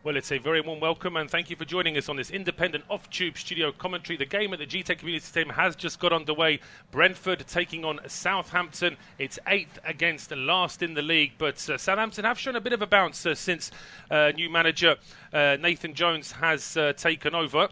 Well, it's a very warm welcome and thank you for joining us on this independent off-tube studio commentary. The game at the Gtech Community Stadium has just got underway. Brentford taking on Southampton. It's 8th against the last in the league, but Southampton have shown a bit of a bounce since new manager Nathan Jones has taken over.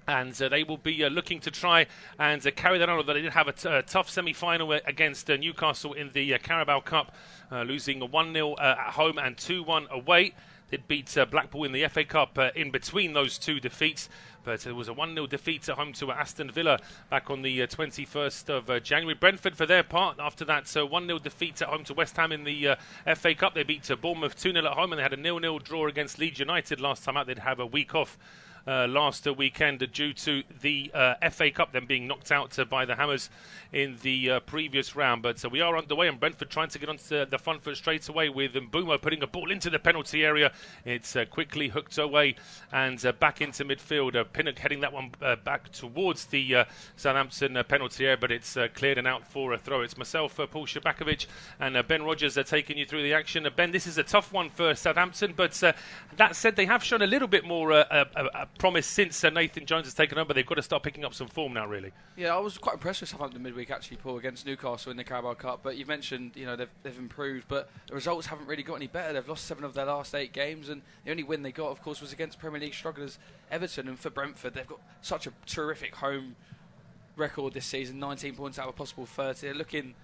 And they will be looking to try and carry that on, although they did have a tough semi-final against Newcastle in the Carabao Cup, losing 1-0 at home and 2-1 away. They beat Blackpool in the FA Cup in between those two defeats. But it was a 1-0 defeat at home to Aston Villa back on the 21st of January. Brentford, for their part, after that 1-0 defeat at home to West Ham in the FA Cup, they beat Bournemouth 2-0 at home, and they had a 0-0 draw against Leeds United last time out. They'd have a week off last weekend due to the FA Cup, then being knocked out by the Hammers in the previous round. But we are underway, and Brentford trying to get onto the front foot straight away with Mbeumo putting a ball into the penalty area. It's quickly hooked away and back into midfield. Pinnock heading that one back towards the Southampton penalty area, but it's cleared and out for a throw. It's myself, Paul Szczerbakowicz, and Ben Rogers taking you through the action. Ben, this is a tough one for Southampton, but that said, they have shown a little bit more promise since Nathan Jones has taken over. They've got to start picking up some form now, really. Yeah, I was quite impressed with Southampton midweek, actually, Paul, against Newcastle in the Carabao Cup. But you've mentioned, they've improved, but the results haven't really got any better. They've lost 7 of their last 8 games, and the only win they got, of course, was against Premier League strugglers Everton. And for Brentford, they've got such a terrific home record this season, 19 points out of a possible 30. They're looking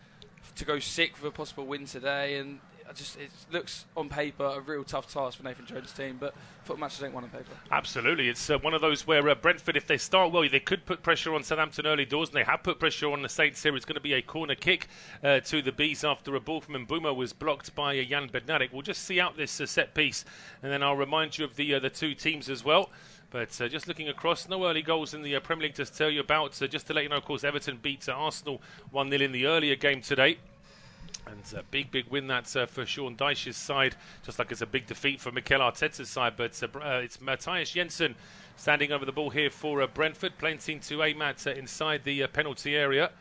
to go 6th with a possible win today, and it looks on paper a real tough task for Nathan Jones' team, but football matches ain't won on paper. Absolutely, it's one of those where Brentford, if they start well, they could put pressure on Southampton early doors, and they have put pressure on the Saints here. It's going to be a corner kick to the Bees after a ball from Mbeumo was blocked by Jan Bednarek. We'll just see out this set piece, and then I'll remind you of the two teams as well. But just looking across, no early goals in the Premier League to tell you about. Just to let you know, of course, Everton beat Arsenal 1-0 in the earlier game today. And a big win that's for Sean Dyche's side, just like it's a big defeat for Mikel Arteta's side. But it's Matthias Jensen standing over the ball here for Brentford, playing to aim at inside the penalty area.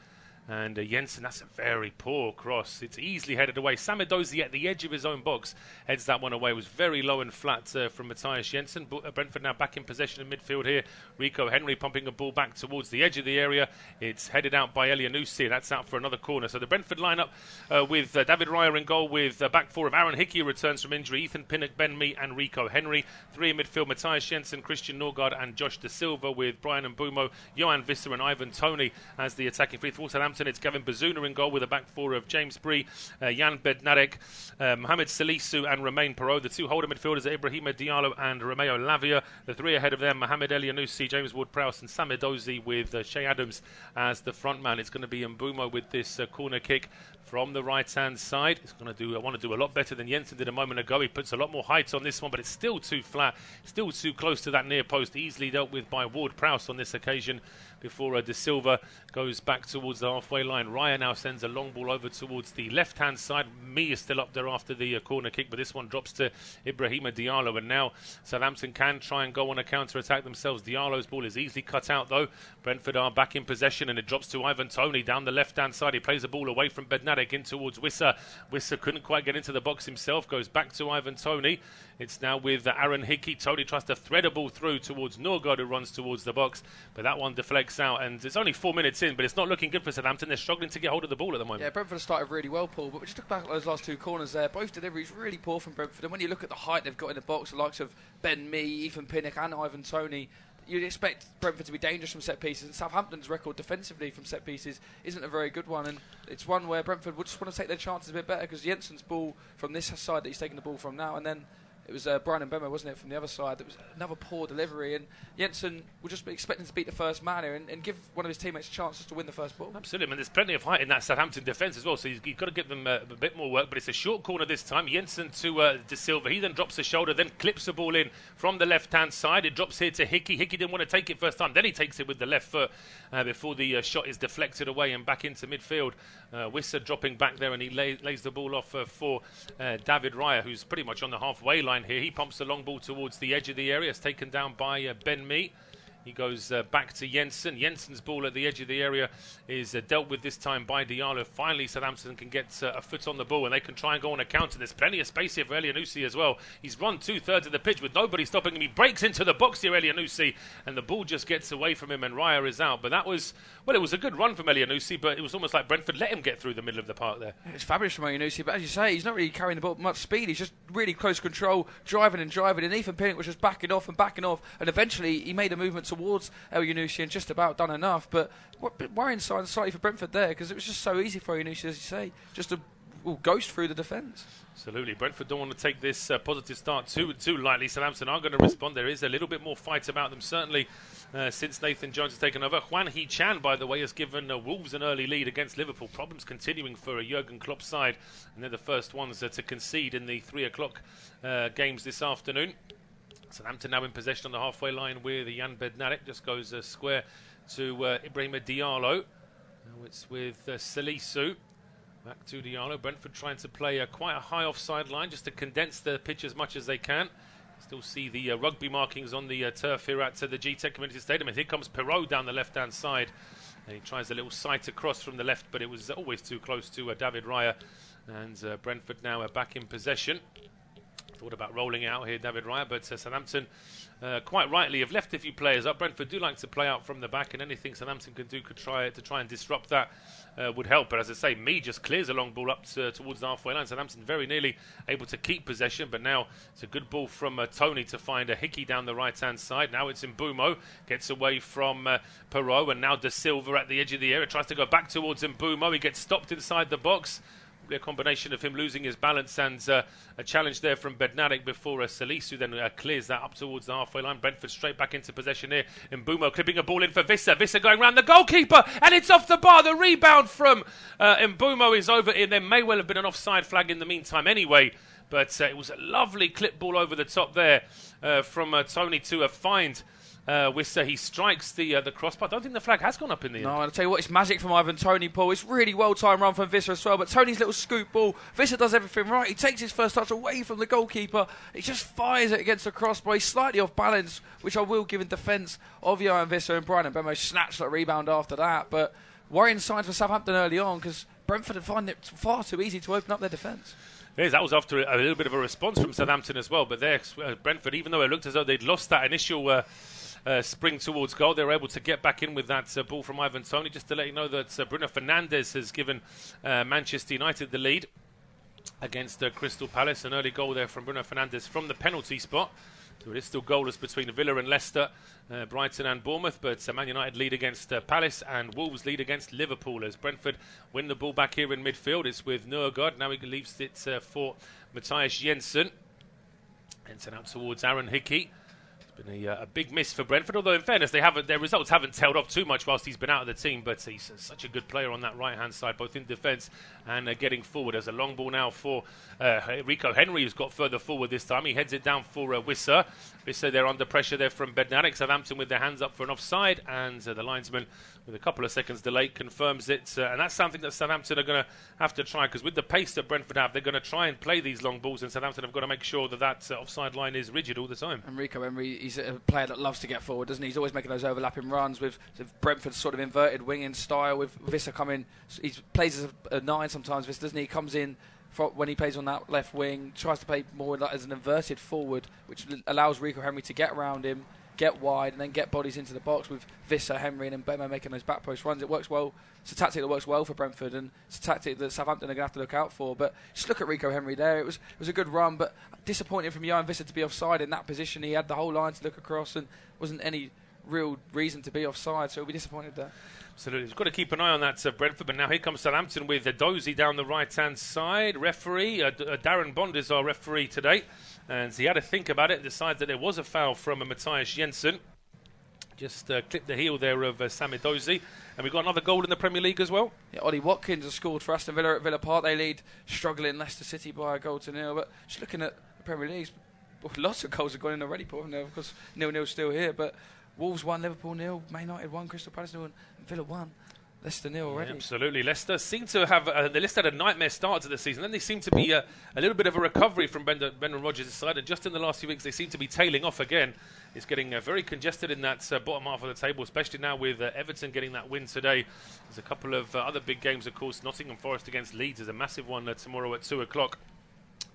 And Jensen, that's a very poor cross. It's easily headed away. Samidozi at the edge of his own box heads that one away. It was very low and flat from Matthias Jensen. Brentford now back in possession of midfield here. Rico Henry pumping a ball back towards the edge of the area. It's headed out by Elianusi. That's out for another corner. So the Brentford lineup with David Raya in goal, with back four of Aaron Hickey returns from injury, Ethan Pinnock, Ben Mee and Rico Henry. 3 in midfield, Matthias Jensen, Christian Norgard and Josh Da Silva, with Bryan Mbeumo, Johan Visser and Ivan Toney as the attacking three. For Southampton, it's Gavin Bazuna in goal, with a back four of James Bree, Jan Bednarek, Mohamed Salisu and Romain Perrault. The 2 holder midfielders are Ibrahima Diallo and Romeo Lavia. The 3 ahead of them, Mohamed Elianusi, James Ward-Prowse and Samidozi, with Shea Adams as the front man. It's going to be Mbeumo with this corner kick from the right-hand side. He's going to want to do a lot better than Jensen did a moment ago. He puts a lot more height on this one, but it's still too flat, still too close to that near post. Easily dealt with by Ward-Prowse on this occasion before Da Silva goes back towards the halfway line. Raya now sends a long ball over towards the left-hand side. Mee is still up there after the corner kick, but this one drops to Ibrahima Diallo, and now Southampton can try and go on a counter-attack themselves. Diallo's ball is easily cut out, though. Brentford are back in possession, and it drops to Ivan Toney down the left-hand side. He plays the ball away from Bednarek in towards Wissa. Wissa couldn't quite get into the box himself, goes back to Ivan Toney. It's now with Aaron Hickey. Toney tries to thread a ball through towards Norgard, who runs towards the box, but that one deflects out, and it's only 4 minutes in, but it's not looking good for Southampton. They're struggling to get hold of the ball at the moment. Yeah, Brentford have started really well, Paul, but we just look back at those last 2 corners there. Both deliveries really poor from Brentford, and when you look at the height they've got in the box, the likes of Ben Mee, Ethan Pinnock and Ivan Toney, you'd expect Brentford to be dangerous from set pieces, and Southampton's record defensively from set pieces isn't a very good one, and it's one where Brentford would just want to take their chances a bit better, because Jensen's ball from this side that he's taking the ball from now, and then it was Bryan Mbeumo, wasn't it, from the other side? That was another poor delivery, and Jensen will just be expecting to beat the first man here and give one of his teammates a chance just to win the first ball. Absolutely, I mean, there's plenty of height in that Southampton defence as well, so you've got to give them a bit more work, but it's a short corner this time. Jensen to Da Silva. He then drops the shoulder, then clips the ball in from the left-hand side. It drops here to Hickey. Hickey didn't want to take it first time, then he takes it with the left foot before the shot is deflected away and back into midfield. Wissa dropping back there, and he lays the ball off for David Raya, who's pretty much on the halfway line here. He pumps the long ball towards the edge of the area. It's taken down by Ben Mee. He goes back to Jensen. Jensen's ball at the edge of the area is dealt with this time by Diallo. Finally, Southampton can get a foot on the ball and they can try and go on a counter. There's plenty of space here for Elyounoussi as well. He's run 2/3 of the pitch with nobody stopping him. He breaks into the box here, Elyounoussi, and the ball just gets away from him and Raya is out. But that was, well, it was a good run from Elyounoussi, but it was almost like Brentford let him get through the middle of the park there. It's fabulous from Elyounoussi, but as you say, he's not really carrying the ball at much speed. He's just really close control, driving, and Ethan Pinnock was just backing off, and eventually he made a movement towards Elyounoussi and just about done enough. But worrying signs slightly for Brentford there, because it was just so easy for Elyounoussi, as you say, just to ghost through the defence. Absolutely. Brentford don't want to take this positive start too lightly. Southampton are going to respond. There is a little bit more fight about them, certainly, since Nathan Jones has taken over. Juan Hee-Chan, by the way, has given Wolves an early lead against Liverpool. Problems continuing for Jurgen Klopp's side, and they're the first ones to concede in the 3 o'clock games this afternoon. Southampton now in possession on the halfway line with Jan Bednarek. Just goes square to Ibrahima Diallo. Now it's with Salisu. Back to Diallo. Brentford trying to play quite a high offside line just to condense the pitch as much as they can. Still see the rugby markings on the turf here at the Gtech Community Stadium. And here comes Perrault down the left-hand side. And he tries a little sight across from the left, but it was always too close to David Raya. And Brentford now back in possession. Thought about rolling out here, David Raya, but Southampton quite rightly have left a few players up. Brentford do like to play out from the back, and anything Southampton can do to try and disrupt that would help. But as I say, Mee just clears a long ball up towards the halfway line. Southampton very nearly able to keep possession, but now it's a good ball from Tony to find a Hickey down the right-hand side. Now it's Mbeumo, gets away from Perrault, and now De Silva at the edge of the area, tries to go back towards Mbeumo. He gets stopped inside the box. A combination of him losing his balance and a challenge there from Bednarek before Salisu then clears that up towards the halfway line. Brentford straight back into possession here. Mbeumo clipping a ball in for Visser. Visser going round the goalkeeper and it's off the bar. The rebound from Mbeumo is over in. There may well have been an offside flag in the meantime anyway. But it was a lovely clip ball over the top there from Tony to find Wisser. He strikes the crossbar. I don't think the flag has gone up in the end. No, I'll tell you what, it's magic from Ivan Toney, Paul. It's really well-timed run from Visser as well, but Tony's little scoop ball, Visser does everything right. He takes his first touch away from the goalkeeper. He just fires it against the crossbar. He's slightly off balance, which I will give in defence of Johan Visser, and Bryan Mbeumo snatched that rebound after that. But worrying signs for Southampton early on, because Brentford had found it far too easy to open up their defence. Yes, that was after a little bit of a response from Southampton as well. But there, Brentford, even though it looked as though they'd lost that initial spring towards goal, they were able to get back in with that ball from Ivan Toney. Just to let you know that Bruno Fernandes has given Manchester United the lead against Crystal Palace. An early goal there from Bruno Fernandes from the penalty spot. So it is still goalless between Villa and Leicester, Brighton and Bournemouth, but Man United lead against Palace and Wolves lead against Liverpool as Brentford win the ball back here in midfield. It's with Nørgaard. Now he leaves it for Matthias Jensen. And sent out towards Aaron Hickey. It's been a big miss for Brentford, although in fairness their results haven't tailed off too much whilst he's been out of the team, but he's such a good player on that right hand side, both in defence and getting forward. There's a long ball now for Rico Henry, who's got further forward this time. He heads it down for Wisser. They're under pressure there from Bednarek. Southampton with their hands up for an offside, and the linesman with a couple of seconds delay confirms it, and that's something that Southampton are going to have to try, because with the pace that Brentford have, they're going to try and play these long balls, and Southampton have got to make sure that offside line is rigid all the time. And Rico Henry, he's a player that loves to get forward, doesn't he? He's always making those overlapping runs with Brentford's sort of inverted winging style, with Visser coming. He plays as a 9 sometimes, Visser, doesn't he? He comes in when he plays on that left wing, tries to play more as an inverted forward, which allows Rico Henry to get around him, get wide, and then get bodies into the box with Visser, Henry, and Mbeumo making those back post runs. It works well. It's a tactic that works well for Brentford, and it's a tactic that Southampton are going to have to look out for. But just look at Rico Henry there. It was a good run, but disappointing from Johan Visser to be offside in that position. He had the whole line to look across, and wasn't any real reason to be offside, so he'll be disappointed there. Absolutely. He's got to keep an eye on that Brentford, but now here comes Southampton with Dozy down the right-hand side. Referee, Darren Bond is our referee today, and he had to think about it and decide that there was a foul from Matthias Jensen. Just clipped the heel there of Sami Dozy. And we've got another goal in the Premier League as well. Yeah, Ollie Watkins has scored for Aston Villa at Villa Park. They lead struggling Leicester City by a goal to 0. But just looking at the Premier League, lots of goals have gone in already, Paul. No, of course, 0-0 still here. But Wolves 1, Liverpool 0, Man United 1, Crystal Palace 0, and Villa 1. Leicester nil already. Yeah, absolutely. Leicester seem to have Leicester had a nightmare start to the season. Then they seem to be a little bit of a recovery from Brendan Rodgers' side, and just in the last few weeks they seem to be tailing off again. It's getting very congested in that bottom half of the table, especially now with Everton getting that win today. There's a couple of other big games, of course. Nottingham Forest against Leeds is a massive one tomorrow at 2 o'clock.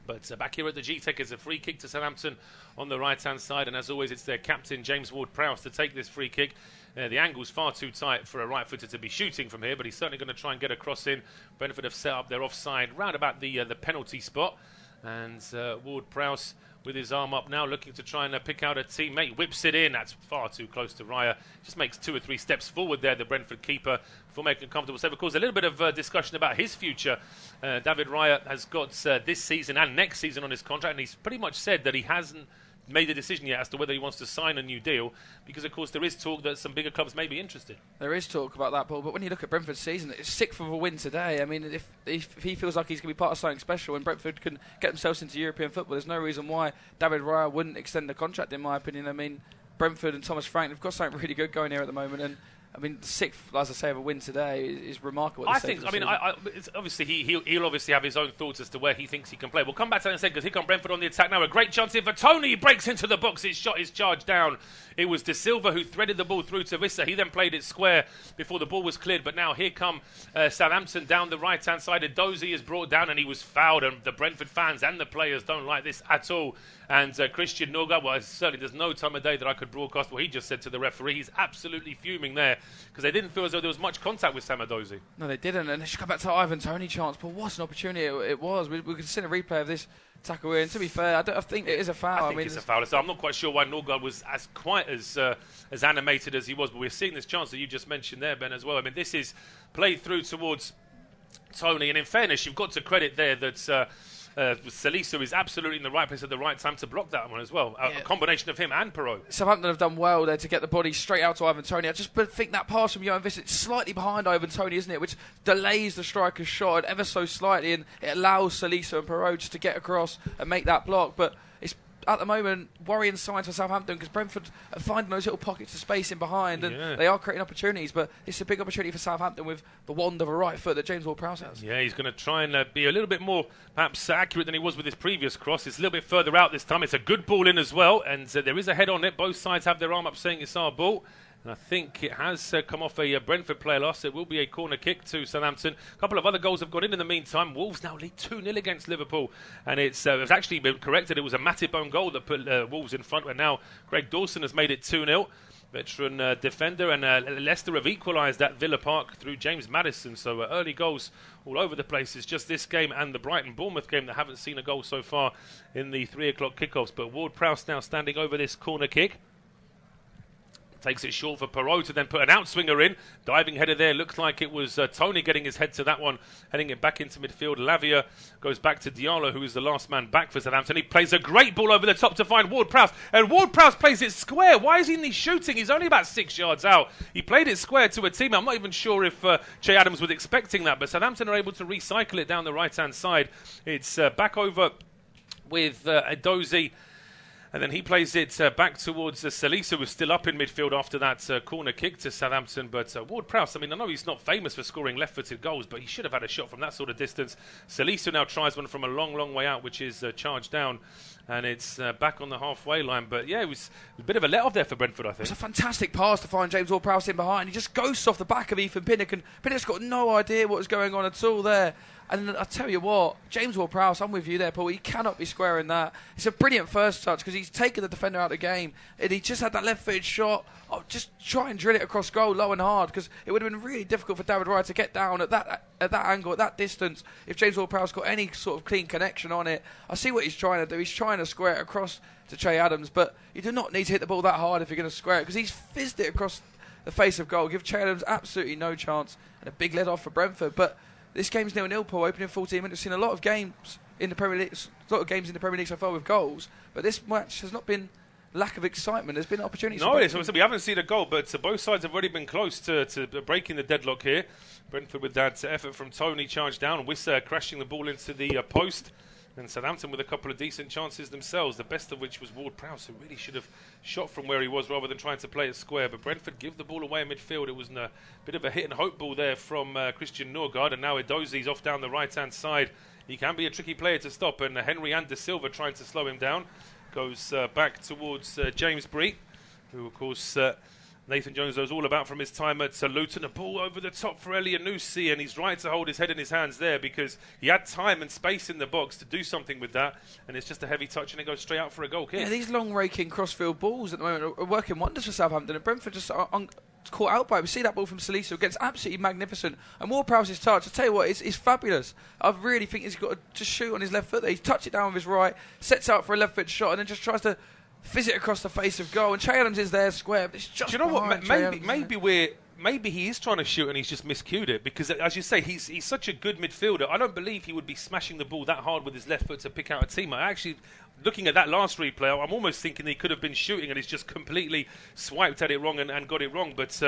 But back here at the Gtech is a free kick to Southampton on the right-hand side, and as always it's their captain James Ward-Prowse to take this free kick. The angle's far too tight for a right-footer to be shooting from here, but he's certainly going to try and get a cross in. Brentford have set up their offside round about the penalty spot, and Ward-Prowse with his arm up now, looking to try and pick out a teammate. Whips it in. That's far too close to Raya. Just makes 2 or 3 steps forward there, the Brentford keeper, before making a comfortable save. Of course, a little bit of discussion about his future. David Raya has got this season and next season on his contract, and he's pretty much said that he hasn't made a decision yet as to whether he wants to sign a new deal, because of course there is talk that some bigger clubs may be interested. There is talk about that, Paul, but when you look at Brentford's season, it's 6th of a win today. I mean, if he feels like he's going to be part of something special and Brentford can get themselves into European football, there's no reason why David Raya wouldn't extend the contract, in my opinion. I mean, Brentford and Thomas Frank have got something really good going here at the moment, and I mean, 6th, as I say, of a win today is remarkable. I think. I mean, it's obviously he'll obviously have his own thoughts as to where he thinks he can play. We'll come back to that in a second, because here come Brentford on the attack now. A great chance here for Tony. He breaks into the box. His shot is charged down. It was De Silva who threaded the ball through to Vissa. He then played it square before the ball was cleared. But now here come Southampton down the right-hand side. Edozie is brought down and he was fouled. And the Brentford fans and the players don't like this at all. And Christian Norgard, well, certainly there's no time of day that I could broadcast what he just said to the referee. He's absolutely fuming there, because they didn't feel as though there was much contact with Sam Edozie. No, they didn't. And they should come back to Ivan Toney chance. But what an opportunity it was. We could see a replay of this tackle here. And to be fair, I think it is a foul. I think it's a foul. So I'm not quite sure why Norgard was quite as animated as he was. But we're seeing this chance that you just mentioned there, Ben, as well. I mean, this is played through towards Tony. And in fairness, you've got to credit there that Salisu is absolutely in the right place at the right time to block that one as well. A combination of him and Perot. Southampton have done well there to get the body straight out to Ivan Toney. I just think that pass from Johan Vissa, it's slightly behind Ivan Toney, isn't it? Which delays the striker's shot ever so slightly, and it allows Salisu and Perot just to get across and make that block. But it's at the moment worrying signs for Southampton, because Brentford are finding those little pockets of space in behind, and they are creating opportunities. But it's a big opportunity for Southampton with the wand of a right foot that James Ward-Prowse has. Yeah, he's going to try and be a little bit more perhaps accurate than he was with his previous cross. It's a little bit further out this time. It's a good ball in as well, and there is a head on it. Both sides have their arm up saying it's our ball. And I think it has come off a Brentford player loss. It will be a corner kick to Southampton. A couple of other goals have gone in the meantime. Wolves now lead 2-0 against Liverpool. And it's actually been corrected. It was a Matip own goal that put Wolves in front. And now Greg Dawson has made it 2-0. Veteran defender. And Leicester have equalised at Villa Park through James Maddison. So early goals all over the place. It's just this game and the Brighton-Bournemouth game that haven't seen a goal so far in the 3 o'clock kickoffs. But Ward-Prowse now standing over this corner kick. Takes it short for Perot to then put an outswinger in. Diving header there. Looks like it was Tony getting his head to that one. Heading it back into midfield. Lavia goes back to Diallo, who is the last man back for Southampton. He plays a great ball over the top to find Ward-Prowse. And Ward-Prowse plays it square. Why isn't he shooting? He's only about 6 yards out. He played it square to a team. I'm not even sure if Che Adams was expecting that. But Southampton are able to recycle it down the right-hand side. It's back over with Edozie. And then he plays it back towards Salisu, who's still up in midfield after that corner kick to Southampton. But Ward-Prowse, I mean, I know he's not famous for scoring left-footed goals, but he should have had a shot from that sort of distance. Salisu now tries one from a long, long way out, which is charged down. And it's back on the halfway line. But yeah, it was a bit of a let-off there for Brentford, I think. It's a fantastic pass to find James Ward-Prowse in behind. He just ghosts off the back of Ethan Pinnock, and Pinnock's got no idea what was going on at all there. And I tell you what, James Ward-Prowse, I'm with you there, Paul. He cannot be squaring that. It's a brilliant first touch, because he's taken the defender out of the game, and he just had that left-footed shot. Oh, just try and drill it across goal, low and hard, because it would have been really difficult for David Raya to get down at that angle, at that distance, if James Ward-Prowse got any sort of clean connection on it. I see what he's trying to do. He's trying to square it across to Che Adams, but you do not need to hit the ball that hard if you're going to square it, because he's fizzed it across the face of goal. Give Che Adams absolutely no chance, and a big let-off for Brentford. But this game's 0-0, Paul, opening 14 minutes. We've seen a lot of games in the Premier League, so far with goals, but this match has not been lack of excitement. There's been opportunities. No, we haven't seen a goal, but both sides have already been close to breaking the deadlock here. Brentford with that effort from Tony charged down. Wissa crashing the ball into the post. And Southampton with a couple of decent chances themselves, the best of which was Ward-Prowse, who really should have shot from where he was rather than trying to play it square. But Brentford give the ball away in midfield. It was a bit of a hit and hope ball there from Christian Norgard, and now Edozi's off down the right-hand side. He can be a tricky player to stop, and Henry and De Silva trying to slow him down. Goes back towards James Bree, who of course Nathan Jones knows all about from his time at Luton. A ball over the top for Elyounoussi, and he's right to hold his head in his hands there because he had time and space in the box to do something with that, and it's just a heavy touch and it goes straight out for a goal kick. Yeah, these long raking crossfield balls at the moment are working wonders for Southampton, and Brentford just caught out by it. We see that ball from Salisu against absolutely magnificent, and Ward-Prowse's touch, I tell you what, it's fabulous. I really think he's got to just shoot on his left foot there. He's touched it down with his right, sets out for a left foot shot, and then just tries to fizz it across the face of goal, and Che Adams is there square. But it's just, do you know what? Maybe Maybe he is trying to shoot and he's just miscued it, because as you say, he's such a good midfielder. I don't believe he would be smashing the ball that hard with his left foot to pick out a teammate. Actually, looking at that last replay, I'm almost thinking he could have been shooting and he's just completely swiped at it wrong and got it wrong. But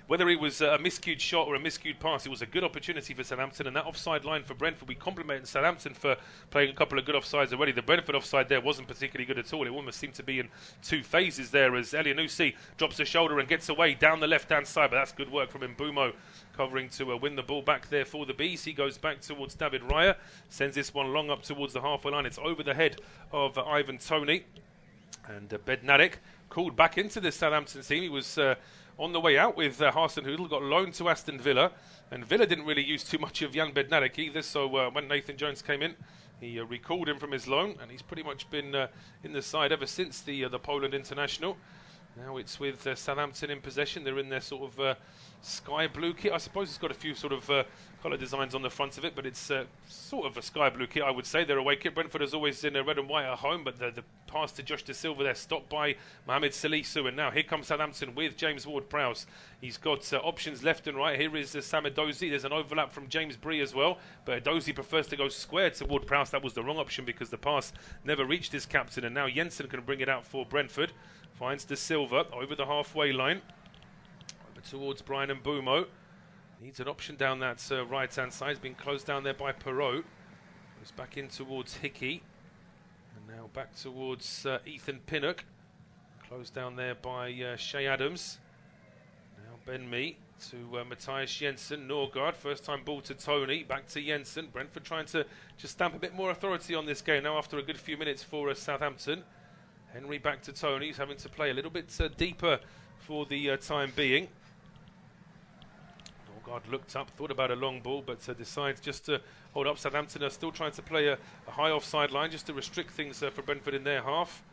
whether it was a miscued shot or a miscued pass, it was a good opportunity for Southampton. And that offside line for Brentford, we complimented Southampton for playing a couple of good offsides already. The Brentford offside there wasn't particularly good at all. It almost seemed to be in two phases there, as Elyounoussi drops the shoulder and gets away down the left-hand side. But that's good work from Mbeumo, covering to win the ball back there for the Bees. He goes back towards David Raya, sends this one long up towards the halfway line. It's over the head of Ivan Toney, and Bednarek called back into the Southampton team. He was on the way out with Hasenhüttl, got loaned to Aston Villa, and Villa didn't really use too much of Jan Bednarek either, so when Nathan Jones came in, he recalled him from his loan, and he's pretty much been in the side ever since the Poland international. Now it's with Southampton in possession. They're in their sort of sky blue kit. I suppose it's got a few sort of colour designs on the front of it, but it's sort of a sky blue kit, I would say. Their away kit. Brentford is always in red and white at home, but the pass to Josh De Silva there stopped by Mohamed Salisu, and now here comes Southampton with James Ward-Prowse. He's got options left and right. Here is Sam Edozie. There's an overlap from James Bree as well, but Edozie prefers to go square to Ward-Prowse. That was the wrong option because the pass never reached his captain, and now Jensen can bring it out for Brentford. Finds De Silva over the halfway line, over towards Bryan Mbeumo. Needs an option down that right-hand side. He's been closed down there by Perrault. Goes back in towards Hickey. And now back towards Ethan Pinnock. Closed down there by Che Adams. Now Ben Mee to Matthias Jensen. Norgard, first time ball to Toney. Back to Jensen. Brentford trying to just stamp a bit more authority on this game now after a good few minutes for Southampton. Henry back to Toney. He's having to play a little bit deeper for the time being. Norgard looked up, thought about a long ball, but decides just to hold up. Southampton are still trying to play a high offside line just to restrict things for Brentford in their half.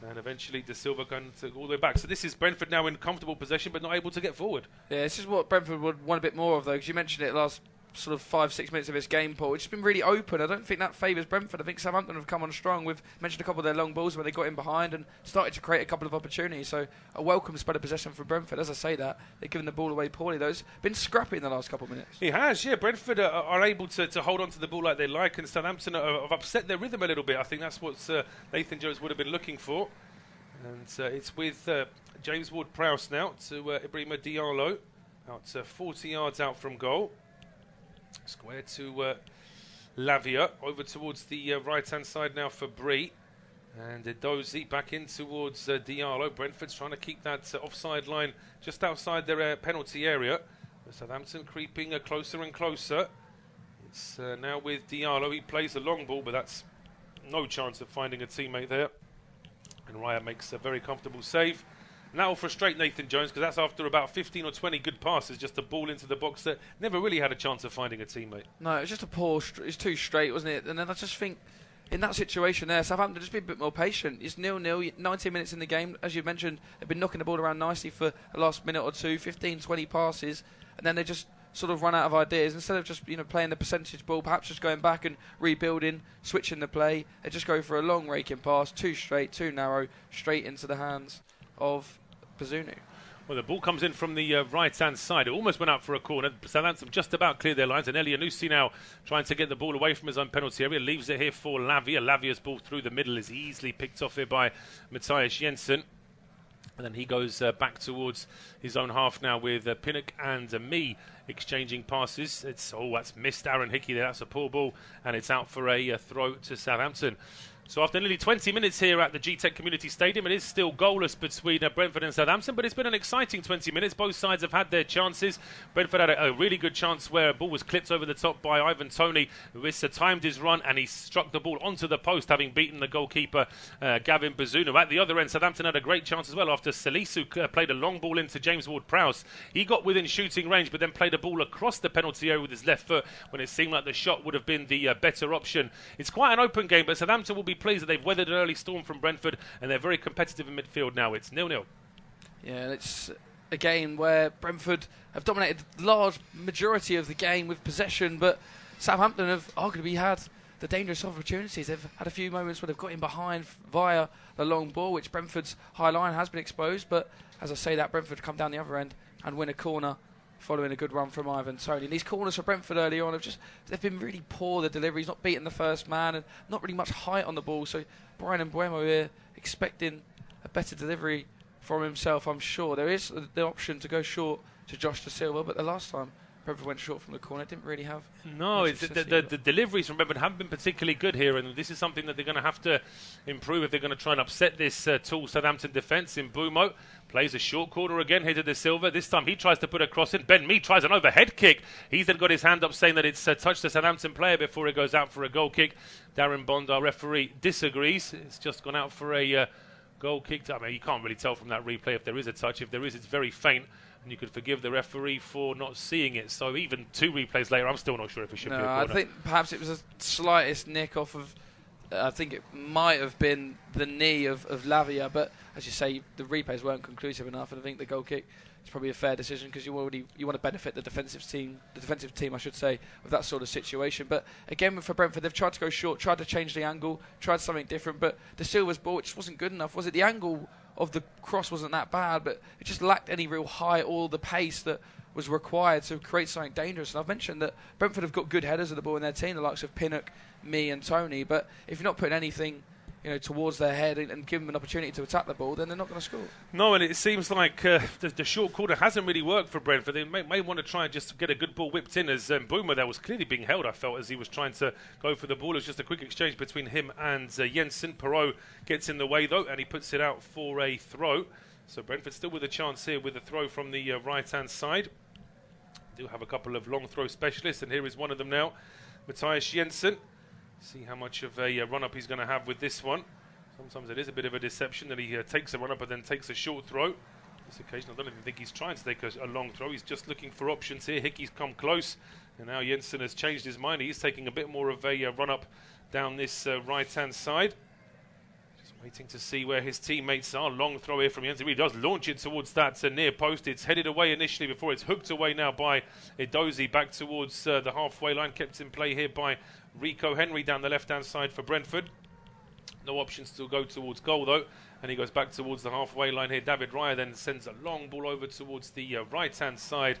And eventually De Silva going to all the way back. So this is Brentford now in comfortable possession but not able to get forward. Yeah, this is what Brentford would want a bit more of, though, because you mentioned it last sort of 5-6 minutes of this game, Paul. It's been really open. I don't think that favours Brentford. I think Southampton have come on strong. We've mentioned a couple of their long balls where they got in behind and started to create a couple of opportunities. So a welcome spread of possession for Brentford. As I say that, they've given the ball away poorly. Those been scrappy in the last couple of minutes. He has, yeah. Brentford are able to hold on to the ball like they like, and Southampton have upset their rhythm a little bit. I think that's what Nathan Jones would have been looking for. And it's with James Ward-Prowse now to Ibrahima Diallo, out 40 yards out from goal. Square to Lavia, over towards the right-hand side now for Bree. And Edozie back in towards Diallo. Brentford's trying to keep that offside line just outside their penalty area. Southampton creeping closer and closer. It's now with Diallo. He plays the long ball, but that's no chance of finding a teammate there. And Raya makes a very comfortable save. And that will frustrate Nathan Jones, because that's after about 15 or 20 good passes, just a ball into the box that never really had a chance of finding a teammate. No, it was just a poor, it's too straight, wasn't it? And then I just think, in that situation there, Southampton just be a bit more patient. It's 0-0, 19 minutes in the game. As you mentioned, they've been knocking the ball around nicely for the last minute or two, 15, 20 passes, and then they just sort of run out of ideas. Instead of just playing the percentage ball, perhaps just going back and rebuilding, switching the play, they just go for a long raking pass, too straight, too narrow, straight into the hands of Bazunu. Well, the ball comes in from the right-hand side. It almost went out for a corner. Southampton just about cleared their lines, and Elyounoussi now trying to get the ball away from his own penalty area. Leaves it here for Lavia. Lavia's ball through the middle is easily picked off here by Matthias Jensen. And then he goes back towards his own half now with Pinnock and me exchanging passes. That's missed Aaron Hickey there. That's a poor ball, and it's out for a throw to Southampton. So after nearly 20 minutes here at the Gtech Community Stadium, it is still goalless between Brentford and Southampton, but it's been an exciting 20 minutes. Both sides have had their chances. Brentford had a really good chance where a ball was clipped over the top by Ivan Toney, who timed his run, and he struck the ball onto the post, having beaten the goalkeeper, Gavin Bazunu. At the other end, Southampton had a great chance as well after Salisu played a long ball into James Ward-Prowse. He got within shooting range, but then played a ball across the penalty area with his left foot when it seemed like the shot would have been the better option. It's quite an open game, but Southampton will be pleased that they've weathered an early storm from Brentford, and they're very competitive in midfield now. It's 0-0. Yeah, it's a game where Brentford have dominated the large majority of the game with possession, but Southampton have arguably had the dangerous opportunities. They've had a few moments where they've got in behind via the long ball, which Brentford's high line has been exposed, but as I say that, Brentford come down the other end and win a corner following a good run from Ivan Toney. And these corners for Brentford early on they've been really poor. The delivery's not beating the first man and not really much height on the ball. So Bryan Mbeumo here expecting a better delivery from himself, I'm sure. There is the option to go short to Josh Da Silva, but the last time Brentford went short from the corner, didn't really have... No, the deliveries from Brentford haven't been particularly good here, and this is something that they're going to have to improve if they're going to try and upset this tall Southampton defence. Mbeumo plays a short corner again here to Da Silva. This time he tries to put a cross in. Ben Mee tries an overhead kick. He's then got his hand up saying that it's touched the Southampton player before it goes out for a goal kick. Darren Bond, our referee, disagrees. It's just gone out for a goal kick. I mean, you can't really tell from that replay if there is a touch. If there is, it's very faint, and you could forgive the referee for not seeing it. So even 2 replays later, I'm still not sure if it should be a corner. I think perhaps it was the slightest nick off of... I think it might have been the knee of Lavia, but as you say, the replays weren't conclusive enough, and I think the goal kick is probably a fair decision because you want to benefit the defensive team, I should say, with that sort of situation. But again, for Brentford, they've tried to go short, tried to change the angle, tried something different, but Da Silva's ball just wasn't good enough. Was it the angle of the cross wasn't that bad, but it just lacked any real height or the pace that was required to create something dangerous. And I've mentioned that Brentford have got good headers of the ball in their team, the likes of Pinnock, me and Toney, but if you're not putting anything towards their head and give them an opportunity to attack the ball, then they're not going to score. No, and it seems like the short corner hasn't really worked for Brentford. They may want to try and just get a good ball whipped in, as Mbeumo there was clearly being held, I felt, as he was trying to go for the ball. It was just a quick exchange between him and Jensen. Perot gets in the way, though, and he puts it out for a throw. So Brentford still with a chance here with a throw from the right-hand side. Do have a couple of long throw specialists, and here is one of them now, Matthias Jensen. See how much of a run-up he's going to have with this one. Sometimes it is a bit of a deception that he takes a run-up and then takes a short throw. This occasion, I don't even think he's trying to take a long throw. He's just looking for options here. Hickey's come close, and now Jensen has changed his mind. He's taking a bit more of a run-up down this right-hand side. Just waiting to see where his teammates are. Long throw here from Jensen. He does launch it towards that near post. It's headed away initially before it's hooked away now by Edozie back towards the halfway line. Kept in play here by Rico Henry down the left-hand side for Brentford. No options to go towards goal, though. And he goes back towards the halfway line here. David Raya then sends a long ball over towards the right-hand side.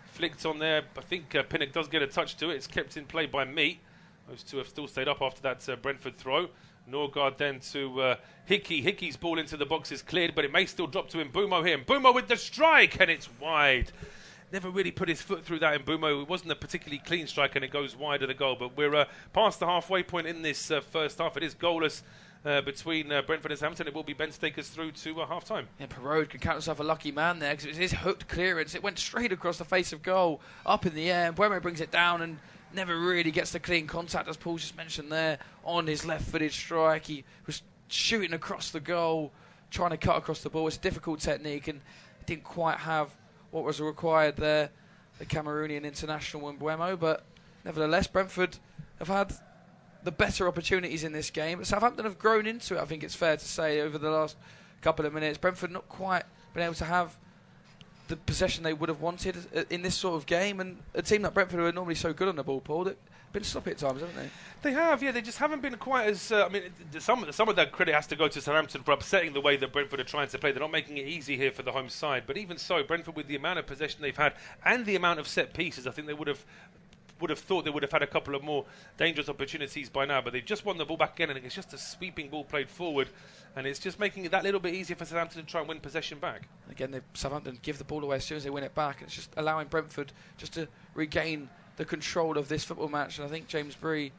Flicked on there. I think Pinnock does get a touch to it. It's kept in play by me. Those two have still stayed up after that Brentford throw. Norgard then to Hickey. Hickey's ball into the box is cleared, but it may still drop to Mbeumo here. Mbeumo with the strike, and it's wide. Never really put his foot through that Mbeumo. It wasn't a particularly clean strike, and it goes wide of the goal. But we're past the halfway point in this first half. It is goalless between Brentford and Southampton. It will be Ben to take us through to half-time. Yeah, Perot can count himself a lucky man there because it was his hooked clearance. It went straight across the face of goal, up in the air. And Mbeumo brings it down and never really gets the clean contact, as Paul just mentioned there, on his left-footed strike. He was shooting across the goal, trying to cut across the ball. It's a difficult technique, and he didn't quite have what was required there, the Cameroonian international Mbeumo, but nevertheless Brentford have had the better opportunities in this game, but Southampton have grown into it, I think it's fair to say, over the last couple of minutes. Brentford not quite been able to have the possession they would have wanted in this sort of game, and a team like Brentford who are normally so good on the ball, Paul, they've been sloppy at times, haven't they? They have, yeah. They just haven't been quite as... I mean, some of that credit has to go to Southampton for upsetting the way that Brentford are trying to play. They're not making it easy here for the home side. But even so, Brentford, with the amount of possession they've had and the amount of set pieces, I think they would have would have thought they would have had a couple of more dangerous opportunities by now, but they've just won the ball back again, and it's just a sweeping ball played forward, and it's just making it that little bit easier for Southampton to try and win possession back. Again, Southampton give the ball away as soon as they win it back, and it's just allowing Brentford just to regain the control of this football match. And I think James Bree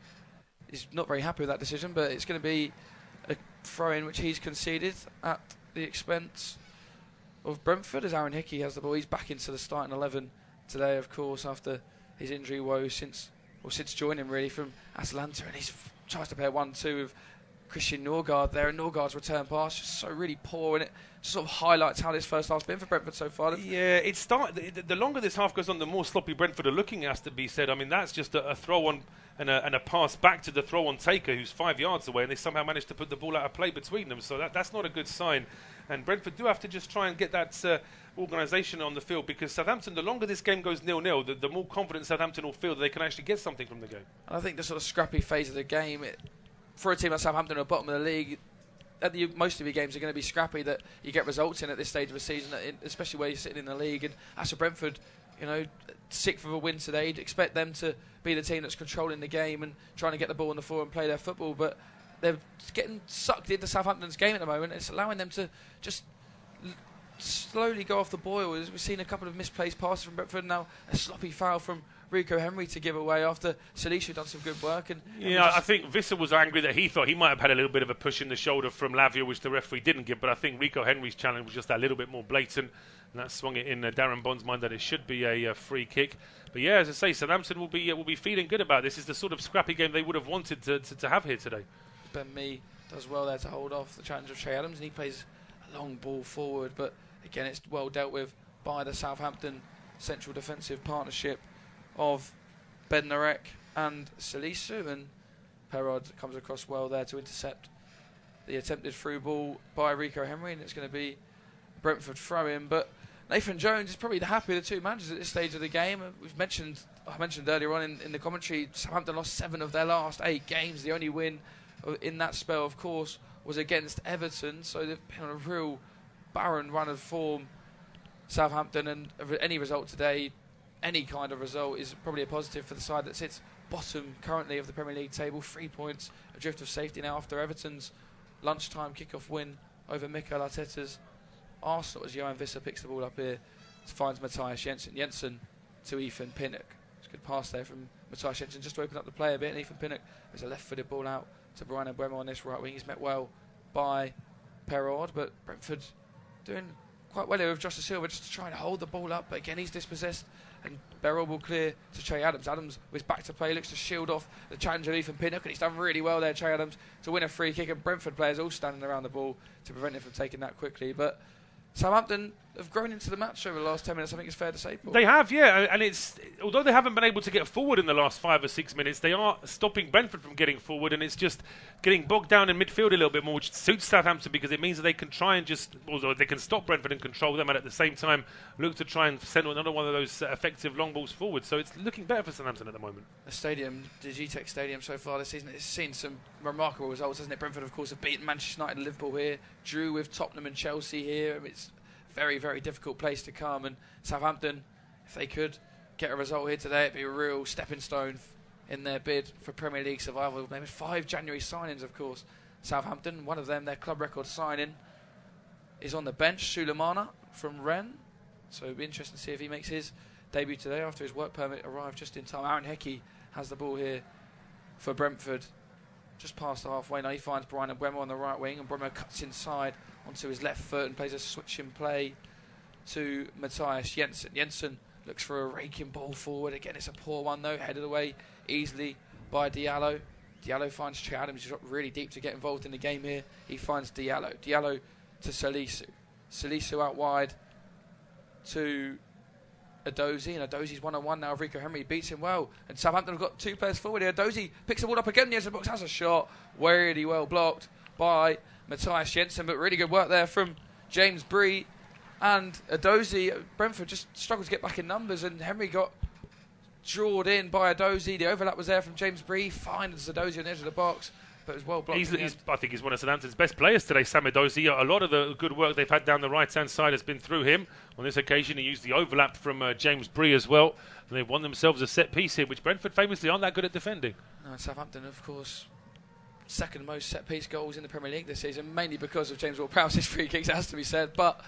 is not very happy with that decision, but it's going to be a throw-in which he's conceded at the expense of Brentford, as Aaron Hickey has the ball. He's back into the starting 11 today, of course, after his injury woes since joining really from Atalanta, and he's tries to pair 1-2 with Christian Norgard there, and Norgard's return pass just so really poor, and it just sort of highlights how this first half's been for Brentford so far. Yeah, the longer this half goes on, the more sloppy Brentford are looking, has to be said. I mean, that's just a throw-on and a pass back to the throw-on taker who's 5 yards away, and they somehow managed to put the ball out of play between them, so that's not a good sign. And Brentford do have to just try and get that organisation on the field, because Southampton, the longer this game goes 0-0, the more confident Southampton will feel that they can actually get something from the game. And I think the sort of scrappy phase of the game, for a team like Southampton at the bottom of the league, most of your games are going to be scrappy that you get results in at this stage of the season, especially where you're sitting in the league. And as for Brentford, sixth of a win today, you'd expect them to be the team that's controlling the game and trying to get the ball on the floor and play their football, but they're getting sucked into Southampton's game at the moment. It's allowing them to just slowly go off the boil. We've seen a couple of misplaced passes from Brentford, now a sloppy foul from Rico Henry to give away after Salisu done some good work. And I think Visser was angry that he thought he might have had a little bit of a push in the shoulder from Lavia, which the referee didn't give, but I think Rico Henry's challenge was just that little bit more blatant, and that swung it in Darren Bond's mind that it should be a free kick. But yeah, as I say, Southampton will be feeling good about this. It's the sort of scrappy game they would have wanted to have here today. Ben Mee does well there to hold off the challenge of Che Adams, and he plays a long ball forward, but again it's well dealt with by the Southampton central defensive partnership of Bednarek and Salisu, and Perrod comes across well there to intercept the attempted through ball by Rico Henry, and it's going to be Brentford throw-in. But Nathan Jones is probably the happier of the two managers at this stage of the game. I mentioned earlier on in the commentary, Southampton lost 7 of their last 8 games. The only win in that spell, of course, was against Everton, so they've been on a real barren run of form, Southampton, and any result today, any kind of result, is probably a positive for the side that sits bottom currently of the Premier League table, 3 points adrift of safety now after Everton's lunchtime kick-off win over Mikel Arteta's Arsenal, as Johan Visser picks the ball up here, finds Matthias Jensen to Ethan Pinnock. It's a good pass there from Matthias Jensen just to open up the play a bit, and Ethan Pinnock, there's a left-footed ball out to Bryan Mbeumo on this right wing. He's met well by Perrod, but Brentford doing quite well here with Josh Da Silva, just trying to hold the ball up, but again he's dispossessed, and Perrod will clear to Che Adams. Adams with back to play, looks to shield off the challenge of Ethan Pinnock, and he's done really well there, Che Adams, to win a free kick, and Brentford players all standing around the ball to prevent him from taking that quickly. But Southampton have grown into the match over the last 10 minutes, I think it's fair to say, Paul. They have, yeah, and it's, although they haven't been able to get forward in the last 5 or 6 minutes, they are stopping Brentford from getting forward, and it's just getting bogged down in midfield a little bit more, which suits Southampton, because it means that they can try and although they can stop Brentford and control them, and at the same time look to try and send another one of those effective long balls forward. So it's looking better for Southampton at the moment. The Gtech Stadium so far this season, it's seen some remarkable results, hasn't it? Brentford, of course, have beaten Manchester United and Liverpool here, drew with Tottenham and Chelsea here. It's very, very difficult place to come, and Southampton, if they could get a result here today, it'd be a real stepping stone in their bid for Premier League survival. Maybe 5 January signings, of course. Southampton, one of them, their club record signing, is on the bench, Sulemana from Rennes, so it'd be interesting to see if he makes his debut today after his work permit arrived just in time. Aaron Hickey has the ball here for Brentford, just past the halfway. Now he finds Bryan Mbeumo on the right wing, and Mbeumo cuts inside onto his left foot and plays a switching play to Matthias Jensen. Jensen looks for a raking ball forward. Again, it's a poor one though, headed away easily by Diallo. Diallo finds Che Adams, who's got really deep to get involved in the game here. He finds Diallo. Diallo to Salisu. Salisu out wide to Adozi, and Adozi's 1-on-1 now with Rico Henry. Beats him well, and Southampton have got 2 players forward here. Adozi picks the ball up again, the edge of the box, has a shot, really well blocked by Matthias Jensen, but really good work there from James Bree and Adozi. Brentford just struggled to get back in numbers, and Henry got drawed in by Adozi. The overlap was there from James Bree, finds Adozi on the edge of the box, but it was well blocked. I think he's one of Southampton's best players today, Sam Edozie. A lot of the good work they've had down the right-hand side has been through him. On this occasion, he used the overlap from James Bree as well. And they've won themselves a set piece here, which Brentford famously aren't that good at defending. No, Southampton, of course, second most set-piece goals in the Premier League this season, mainly because of James Ward-Prowse's free kicks, it has to be said. But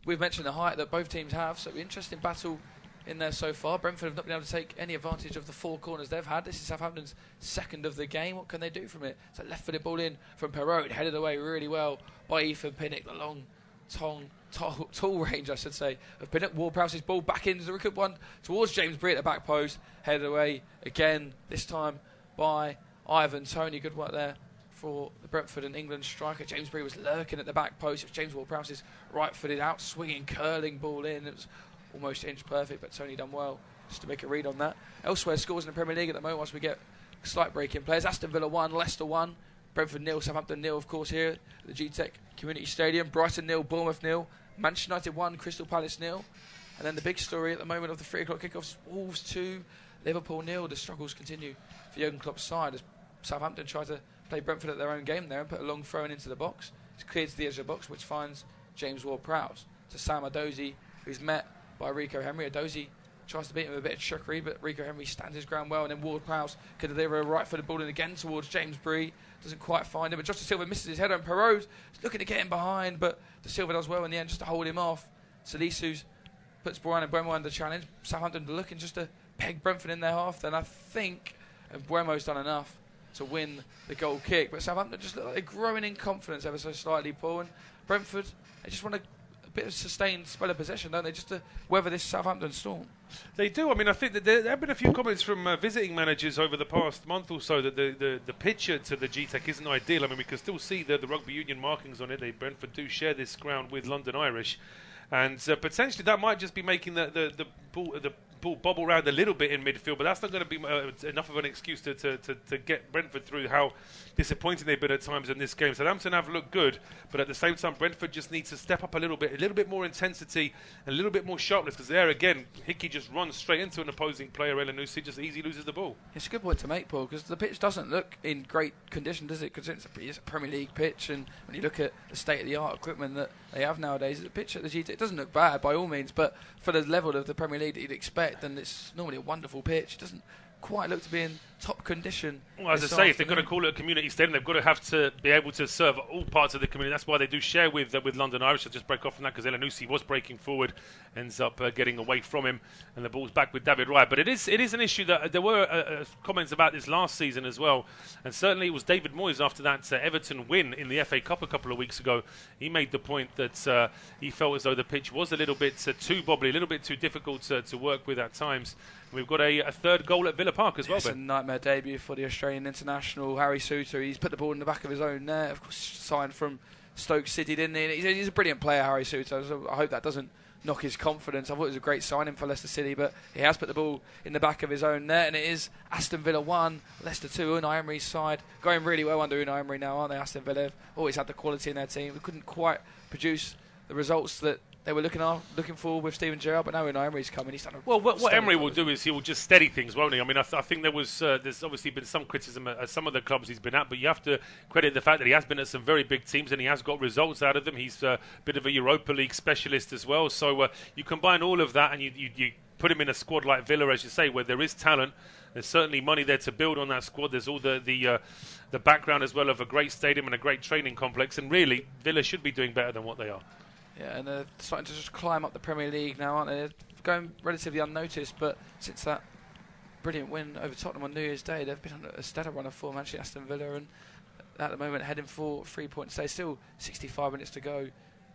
we've mentioned the height that both teams have, so interesting battle in there so far. Brentford have not been able to take any advantage of the 4 corners they've had. This is Southampton's second of the game. What can they do from it? So left-footed ball in from Perrault, headed away really well by Ethan Pinnock. The long, tall range, I should say, of Pinnock. Ward-Prowse's ball back into the good one towards James Bree at the back post. Headed away again, this time by Ivan Toney. Good work there for the Brentford and England striker. James Bree was lurking at the back post. It was James Ward-Prowse's right-footed out, swinging, curling ball in. It was almost inch perfect, but Tony done well just to make a read on that. Elsewhere, scores in the Premier League at the moment whilst we get a slight break in players. Aston Villa 1, Leicester 1, Brentford 0, Southampton 0, of course, here at the Gtech Community Stadium. Brighton 0, Bournemouth 0, Manchester United 1, Crystal Palace 0. And then the big story at the moment of the 3 o'clock kickoffs, Wolves 2, Liverpool 0. The struggles continue for Jurgen Klopp's side as Southampton try to play Brentford at their own game there and put a long throw-in into the box. It's cleared to the edge of the box, which finds James Ward-Prowse to Sam Edozie, who's met by Rico Henry. Edozie tries to beat him with a bit of trickery, but Rico Henry stands his ground well, and then Ward-Prowse could deliver a right-footed ball in again towards James Bree. Doesn't quite find him, but Josh De Silva misses his header, and Perrault's looking to get him behind, but De Silva does well in the end just to hold him off. Salisu puts Bryan Mbeumo under challenge. Southampton looking just to peg Brentford in their half, then I think Mbeumo's done enough to win the goal kick, but Southampton just look like they're growing in confidence ever so slightly, Paul, and Brentford, they just want to bit of sustained spell of possession, don't they, just to weather this Southampton storm? They do. I mean, I think that there have been a few comments from visiting managers over the past month or so that the picture to the Gtech isn't ideal. I mean, we can still see the rugby union markings on it. Brentford do share this ground with London Irish, and potentially that might just be making the ball bobble around a little bit in midfield, but that's not going to be enough of an excuse to get Brentford through how disappointing they've been at times in this game. Southampton have looked good, but at the same time, Brentford just needs to step up a little bit more intensity, and a little bit more sharpness, because there again, Hickey just runs straight into an opposing player, Elanusi, just easy loses the ball. It's a good point to make, Paul, because the pitch doesn't look in great condition, does it? Because it's a Premier League pitch, and when you look at the state-of-the-art equipment that they have nowadays, the pitch at the GT, it doesn't look bad by all means, but for the level of the Premier League that you'd expect, then it's normally a wonderful pitch. It doesn't quite look to be in top condition. Well, as I say, if they're going to call it a community stadium, they've got to have to be able to serve all parts of the community. That's why they do share with London Irish. I'll just break off from that because Elanusi was breaking forward, ends up getting away from him, and the ball's back with David Wright. But it is an issue that there were comments about this last season as well, and certainly it was David Moyes after that Everton win in the FA Cup a couple of weeks ago. He made the point that he felt as though the pitch was a little bit too bobbly, a little bit too difficult to work with at times. We've got a third goal at Villa Park as well. It's a nightmare debut for the Australian international, Harry Souttar. He's put the ball in the back of his own net. Of course, signed from Stoke City, didn't he? He's a brilliant player, Harry Souttar. So I hope that doesn't knock his confidence. I thought it was a great signing for Leicester City, but he has put the ball in the back of his own net, and it is Aston Villa 1, Leicester 2. Unai Emery's side going really well under Unai Emery now, aren't they? Aston Villa have always had the quality in their team. We couldn't quite produce the results that they were looking for with Steven Gerrard, but now Unai Emery's coming. He's done what Emery will do is he will just steady things, won't he? I mean, I think there's obviously been some criticism at some of the clubs he's been at, but you have to credit the fact that he has been at some very big teams and he has got results out of them. He's a bit of a Europa League specialist as well. So you combine all of that and you put him in a squad like Villa, as you say, where there is talent. There's certainly money there to build on that squad. There's all the background as well of a great stadium and a great training complex. And really, Villa should be doing better than what they are. Yeah, and they're starting to just climb up the Premier League now, aren't they? They're going relatively unnoticed, but since that brilliant win over Tottenham on New Year's Day, they've been on a stellar run of form, actually, Aston Villa, and at the moment heading for 3 points. There's still 65 minutes to go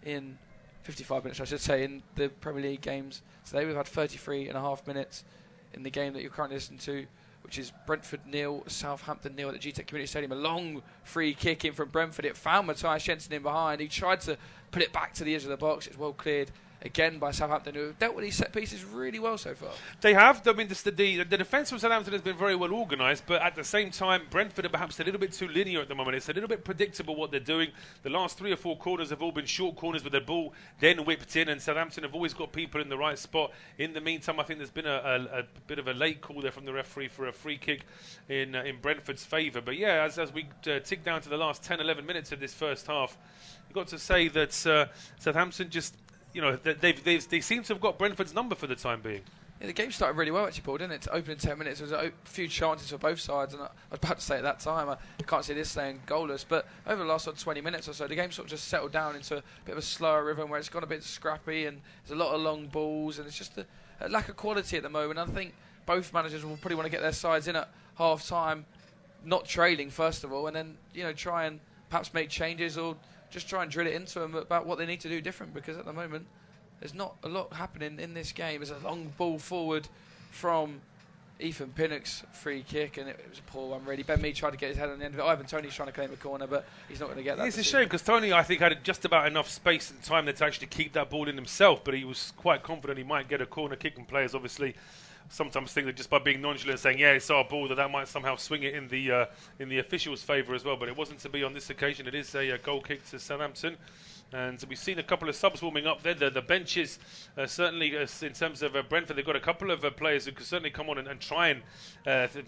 in 55 minutes, I should say, in the Premier League games. Today we've had 33.5 minutes in the game that you're currently listening to, which is Brentford 0, Southampton 0 at the Gtech Community Stadium. A long free kick in from Brentford. It found Matthias Jensen in behind. He tried to put it back to the edge of the box. It's well cleared again by Southampton, who have dealt with these set pieces really well so far. They have. I mean, the defence of Southampton has been very well organised, but at the same time, Brentford are perhaps a little bit too linear at the moment. It's a little bit predictable what they're doing. The last 3 or 4 corners have all been short corners with the ball then whipped in, and Southampton have always got people in the right spot. In the meantime, I think there's been a bit of a late call there from the referee for a free kick in Brentford's favour. But yeah, as we tick down to the last 10, 11 minutes of this first half, you've got to say that Southampton just, they seem to have got Brentford's number for the time being. Yeah, the game started really well actually, Paul, didn't it? To open in 10 minutes, there was a few chances for both sides, and I was about to say at that time, I can't see this staying goalless, but over the last 20 minutes or so, the game sort of just settled down into a bit of a slower rhythm where it's gone a bit scrappy, and there's a lot of long balls, and it's just a lack of quality at the moment. I think both managers will probably want to get their sides in at half-time, not trailing first of all, and then try and perhaps make changes or just try and drill it into them about what they need to do different, because at the moment there's not a lot happening in this game. There's a long ball forward from Ethan Pinnock's free kick, and it was a poor one really. Ben Mee tried to get his head on the end of it. Ivan Toney's trying to claim a corner, but he's not going to get that. It's a shame because Toney, I think, had just about enough space and time there to actually keep that ball in himself, but he was quite confident he might get a corner kick, and players obviously sometimes think that just by being nonchalant, saying yeah, it's our ball, that might somehow swing it in the officials' favour as well. But it wasn't to be on this occasion. It is a goal kick to Southampton. And we've seen a couple of subs warming up there. The benches, certainly in terms of Brentford, they've got a couple of players who could certainly come on and try and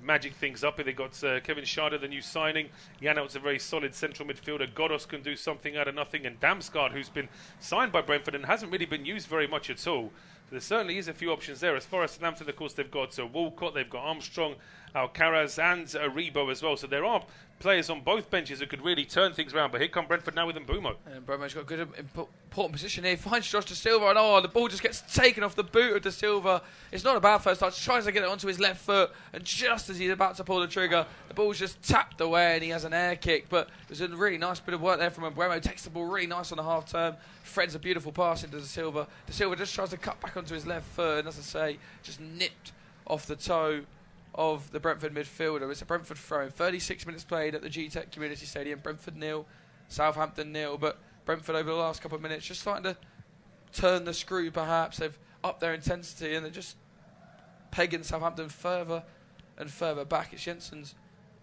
magic things up. They've got Kevin Schade, the new signing. Janelt's a very solid central midfielder. Godos can do something out of nothing. And Damsgaard, who's been signed by Brentford and hasn't really been used very much at all. So there certainly is a few options there. As far as Southampton, of course, they've got Walcott, they've got Armstrong, Alcaraz and Arribo as well. So there are players on both benches who could really turn things around. But here come Brentford now with Mbeumo. And Mbeumo's got a good important position here. Finds Josh Da Silva, and the ball just gets taken off the boot of Da Silva. It's not a bad first touch. Tries to get it onto his left foot, and just as he's about to pull the trigger, the ball's just tapped away, and he has an air kick. But there's a really nice bit of work there from Mbeumo. Takes the ball really nice on the half turn. Threads a beautiful pass into Da Silva. Da Silva just tries to cut back onto his left foot, and as I say, just nipped off the toe of the Brentford midfielder. It's a Brentford throw. 36 minutes played at the Gtech Community Stadium. Brentford 0, Southampton 0. But Brentford over the last couple of minutes just starting to turn the screw perhaps. They've upped their intensity and they're just pegging Southampton further and further back. It's Jensen's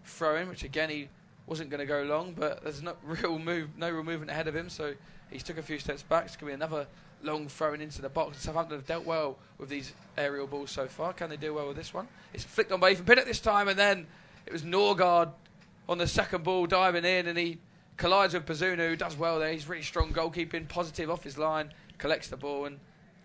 throw-in, which again he wasn't going to go long, but there's no real movement ahead of him, so he's took a few steps back. It's going to be another long throwing into the box. Southampton have dealt well with these aerial balls so far. Can they do well with this one? It's flicked on by Ethan Pinnock this time, and then it was Norgard on the second ball diving in, and he collides with Bazunu, who does well there. He's really strong goalkeeping, positive off his line, collects the ball, and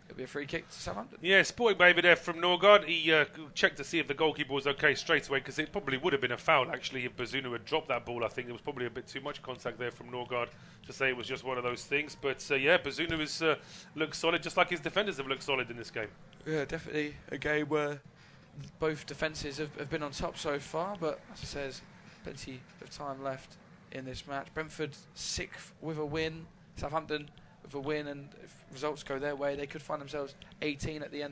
it'll be a free kick to Southampton. Yeah, sporting baby there from Norgard. He checked to see if the goalkeeper was okay straight away, because it probably would have been a foul actually if Bazunu had dropped that ball. I think there was probably a bit too much contact there from Norgard to say it was just one of those things. But yeah, Bazunu has looked solid, just like his defenders have looked solid in this game. Yeah, definitely a game where both defences have been on top so far, but as I says, plenty of time left in this match. Brentford 6th with a win, Southampton with a win, and if results go their way, they could find themselves 18th at the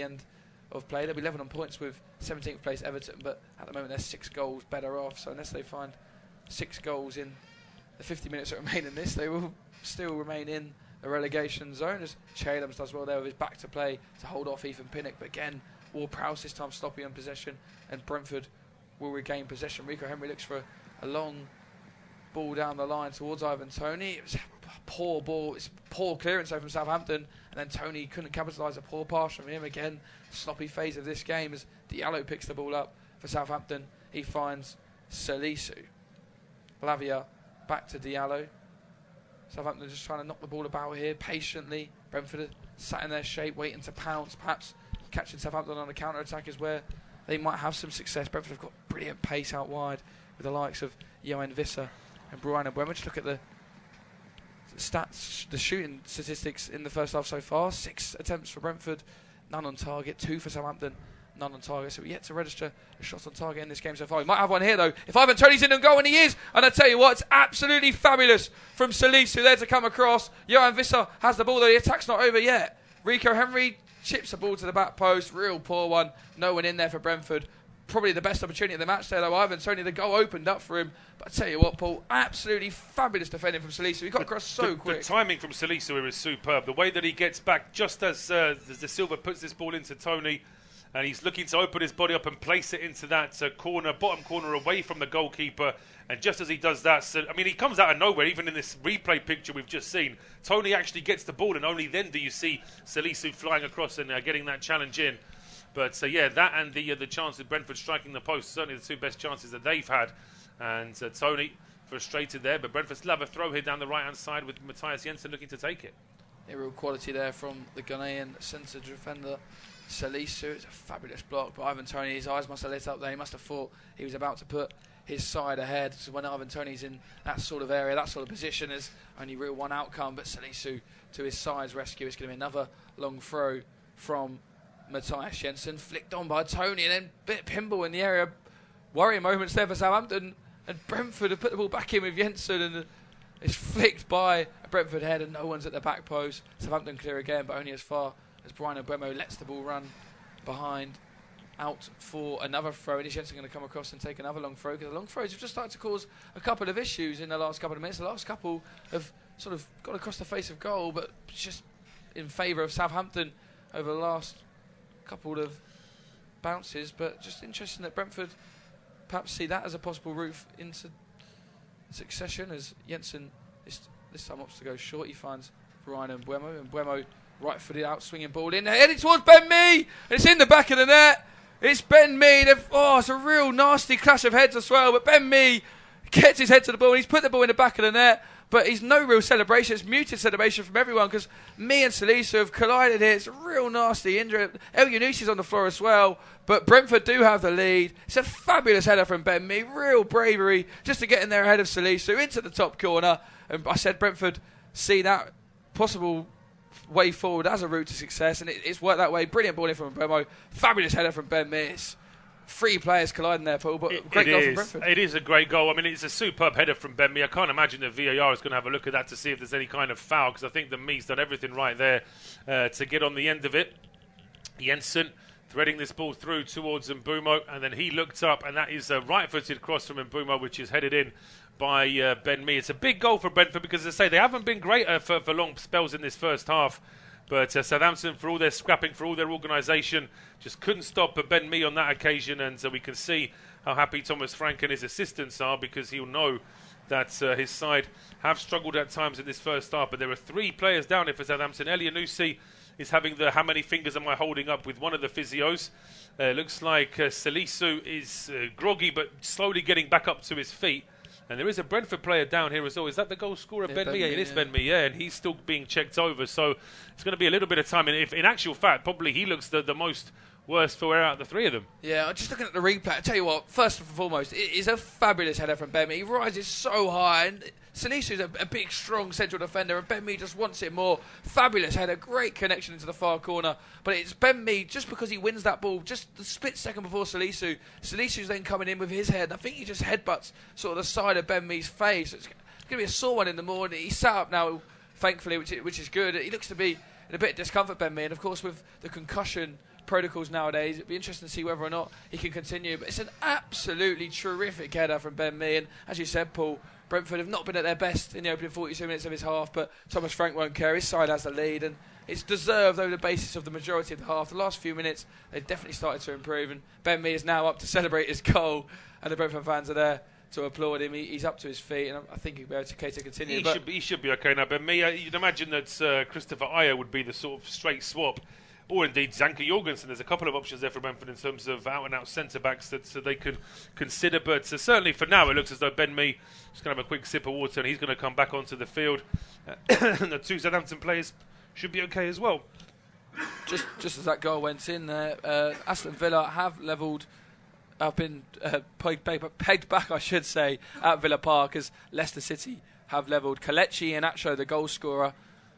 end of play. They'll be 11 on points with 17th place Everton, but at the moment they're 6 goals better off. So unless they find 6 goals in the 50 minutes that remain in this, they will still remain in the relegation zone. As Chalem does well there with his back to play to hold off Ethan Pinnock, but again, Ward-Prowse this time sloppy on possession, and Brentford will regain possession. Rico Henry looks for a long ball down the line towards Ivan Toney. It was a poor ball, it's poor clearance over from Southampton, and then Toney couldn't capitalise. A poor pass from him again. Sloppy phase of this game as Diallo picks the ball up for Southampton. He finds Salisu. Lavia back to Diallo. Southampton just trying to knock the ball about here patiently. Brentford sat in their shape, waiting to pounce. Perhaps catching Southampton on a counter-attack is where they might have some success. Brentford have got brilliant pace out wide with the likes of Johan Visser and Bryan Mbeumo. Just look at the stats, the shooting statistics in the first half so far. 6 attempts for Brentford, none on target. 2 for Southampton, none on target. So we're yet to register a shot on target in this game so far. We might have one here though. If Ivan Toney's in and goal, and he is, and I tell you what, it's absolutely fabulous from Salisu there to come across. Johan Visser has the ball though. The attack's not over yet. Rico Henry chips the ball to the back post. Real poor one. No one in there for Brentford. probably the best opportunity of the match there, though. Ivan Toney, the goal opened up for him. But I tell you what, Paul, absolutely fabulous defending from Salisu. He got across so quick. The timing from Salisu here is superb. The way that he gets back just as De Silva puts this ball into Toney, and he's looking to open his body up and place it into that bottom corner away from the goalkeeper. And just as he does that, he comes out of nowhere. Even in this replay picture we've just seen, Toney actually gets the ball, and only then do you see Salisu flying across and getting that challenge in. But that and the chance of Brentford striking the post, certainly the two best chances that they've had. And Toney frustrated there, but Brentford still have a throw here down the right-hand side with Matthias Jensen looking to take it. Yeah, real quality there from the Ghanaian centre defender Salisu. It's a fabulous block, but Ivan Toney, his eyes must have lit up there. He must have thought he was about to put his side ahead. So when Ivan Toney's in that sort of area, that sort of position, is only real one outcome. But Salisu to his side's rescue. It's going to be another long throw from Matthias Jensen, flicked on by Toney, and then bit of pinball in the area. Worrying moments there for Southampton, and Brentford have put the ball back in with Jensen, and it's flicked by a Brentford head, and no one's at the back post. Southampton clear again, but only as far as Bryan Mbeumo lets the ball run behind, out for another throw. And is Jensen going to come across and take another long throw? Because the long throws have just started to cause a couple of issues in the last couple of minutes. The last couple have sort of got across the face of goal, but just in favour of Southampton over the last couple of bounces. But just interesting that Brentford perhaps see that as a possible route into succession, as Jensen this time opts to go short. He finds Bryan Mbeumo, and Mbeumo right-footed out, swinging ball in, heading towards Ben Mee, and it's in the back of the net. It's Ben Mee. It's a real nasty clash of heads as well, but Ben Mee gets his head to the ball, and he's put the ball in the back of the net. But he's no real celebration. It's muted celebration from everyone, because Mee and Salisu have collided here. It's a real nasty injury. El Yunusi's on the floor as well. But Brentford do have the lead. It's a fabulous header from Ben Mee. Real bravery just to get in there ahead of Salisu into the top corner. And I said Brentford see that possible way forward as a route to success. And it's worked that way. Brilliant ball in from Mbeumo. Fabulous header from Ben Mee. Three players colliding there, Paul, but great goal from Brentford. It is a great goal. It's a superb header from Ben Mee. I can't imagine the VAR is going to have a look at that to see if there's any kind of foul, because I think that Mee's done everything right there to get on the end of it. Jensen threading this ball through towards Mbeumo, and then he looked up, and that is a right-footed cross from Mbeumo, which is headed in by Ben Mee. It's a big goal for Brentford, because as I say, they haven't been great for long spells in this first half. But Southampton, for all their scrapping, for all their organisation, just couldn't stop Ben Mee on that occasion. And we can see how happy Thomas Frank and his assistants are, because he'll know that his side have struggled at times in this first half. But there are three players down here for Southampton. El Yunusi is having the how many fingers am I holding up with one of the physios. Looks like Salisu is groggy but slowly getting back up to his feet. And there is a Brentford player down here as well. Is that the goal scorer, Ben Mee? It is Ben Mee, and he's still being checked over. So it's going to be a little bit of time. And if, in actual fact, probably he looks the most worst for out of the three of them. Yeah, just looking at the replay, I tell you what, first and foremost, it is a fabulous header from Ben Mee. He rises so high, and Salisu's a big, strong central defender, and Ben Mee just wants it more. Fabulous header, great connection into the far corner. But it's Ben Mee, just because he wins that ball, just the split second before Salisu. Salisu's then coming in with his head, and I think he just headbutts sort of the side of Ben Mee's face. It's going to be a sore one in the morning. He's sat up now, thankfully, which is good. He looks to be in a bit of discomfort, Ben Mee, and of course with the concussion protocols nowadays, it'd be interesting to see whether or not he can continue. But it's an absolutely terrific header from Ben Mee, and as you said, Paul, Brentford have not been at their best in the opening 42 minutes of his half, but Thomas Frank won't care. His side has the lead, and it's deserved over the basis of the majority of the half. The last few minutes, they've definitely started to improve, and Ben Mee is now up to celebrate his goal, and the Brentford fans are there to applaud him. He's up to his feet, and I think he'll be okay to continue. He should be okay now. Ben Mee, you'd imagine that Christopher Ayer would be the sort of straight swap, or indeed Zanka Jorgensen. There's a couple of options there for Brentford in terms of out-and-out centre-backs that they could consider. But certainly for now, it looks as though Ben Mee is going to have a quick sip of water, and he's going to come back onto the field. And the two Southampton players should be okay as well. Just as that goal went in there, Aston Villa have levelled. I've been pegged back, I should say, at Villa Park, as Leicester City have levelled. Kelechi Iheanacho, the goal scorer.